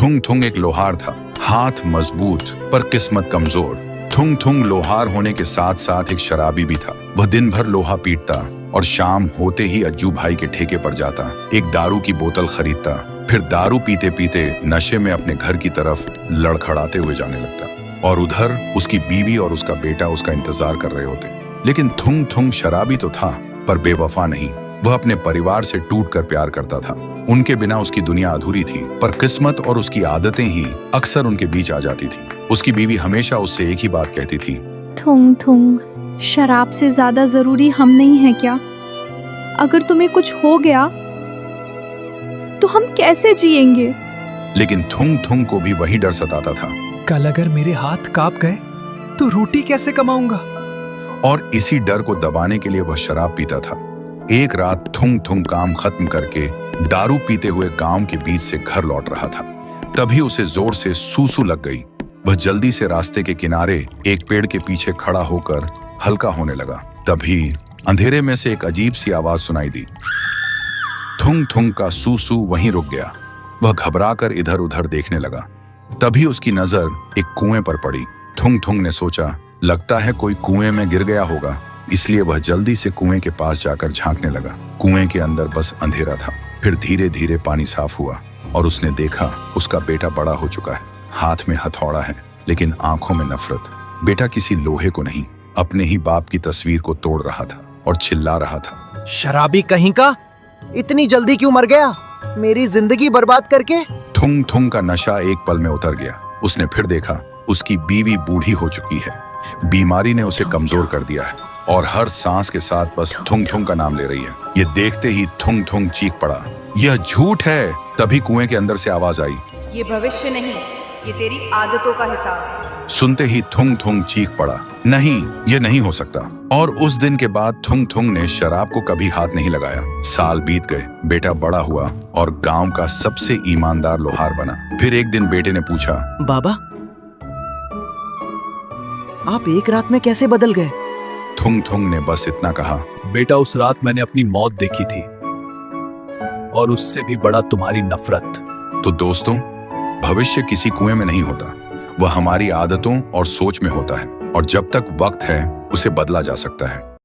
थुंग थुंग एक लोहार था, हाथ मजबूत पर किस्मत कमजोर। थुंग थुंग लोहार होने के साथ साथ एक शराबी भी था। वह दिन भर लोहा पीटता और शाम होते ही अज्जू भाई के ठेके पर जाता, एक दारू की बोतल खरीदता, फिर दारू पीते पीते नशे में अपने घर की तरफ लड़खड़ाते हुए जाने लगता। और उधर उसकी बीवी और उसका बेटा उसका इंतजार कर रहे होते। लेकिन थुंग थुंग शराबी तो था पर बेवफा नहीं। वह अपने परिवार से टूटकर प्यार करता था। उनके बिना उसकी दुनिया अधूरी थी, पर किस्मत और उसकी आदतें ही अक्सर उनके बीच आ जाती थी। उसकी बीवी हमेशा उससे एक ही बात कहती थी, थुंग थुंग, शराब से ज्यादा जरूरी हम नहीं है क्या? अगर तुम्हें कुछ हो गया तो हम कैसे जिएंगे? लेकिन थुंग थुंग को भी वही डर सताता था। कल अगर मेरे हाथ कांप गए तो रोटी कैसे कमाऊंगा? और इसी डर को दबाने के लिए वह शराब पीता था। एक रात थुंग थुंग काम खत्म करके दारू पीते हुए गांव के बीच से घर लौट रहा था। तभी उसे जोर से सूसू लग गई। वह जल्दी से रास्ते के किनारे एक पेड़ के पीछे खड़ा होकर हल्का होने लगा। तभी अंधेरे में से एक अजीब सी आवाज सुनाई दी। थुंग थुंग का सूसू वहीं रुक गया। वह घबराकर इधर उधर देखने लगा। तभी उसकी नजर एक कुएं पर पड़ी। थुंग थुंग ने सोचा, लगता है कोई कुएं में गिर गया होगा, इसलिए वह जल्दी से कुएं के पास जाकर झांकने लगा। कुएं के अंदर बस अंधेरा था। फिर धीरे धीरे पानी साफ हुआ और उसने देखा उसका बेटा बड़ा हो चुका है। हाथ में हथौड़ा है लेकिन आंखों में नफरत। बेटा किसी लोहे को नहीं, अपने ही बाप की तस्वीर को तोड़ रहा था और चिल्ला रहा था, शराबी कहीं का, इतनी जल्दी क्यों मर गया, मेरी जिंदगी बर्बाद करके। थुंग थुंग का नशा एक पल में उतर गया। उसने फिर देखा उसकी बीवी बूढ़ी हो चुकी है। बीमारी ने उसे कमजोर कर दिया है और हर सांस के साथ बस थुंग थुंग का नाम ले रही है। ये देखते ही थुंग थुंग चीख पड़ा, यह झूठ है। तभी कुएं के अंदर से आवाज आई, ये भविष्य नहीं, ये तेरी आदतों का हिसाब है। सुनते ही थुंग थुंग चीख पड़ा, नहीं, ये नहीं हो सकता। और उस दिन के बाद थुंग थुंग ने शराब को कभी हाथ नहीं लगाया। साल बीत गए, बेटा बड़ा हुआ और गांव का सबसे ईमानदार लोहार बना। फिर एक दिन बेटे ने पूछा, बाबा, आप एक रात में कैसे बदल गए? थुंग थुंग ने बस इतना कहा, बेटा, उस रात मैंने अपनी मौत देखी थी और उससे भी बड़ा तुम्हारी नफरत। तो दोस्तों, भविष्य किसी कुएं में नहीं होता, वह हमारी आदतों और सोच में होता है। और जब तक वक्त है उसे बदला जा सकता है।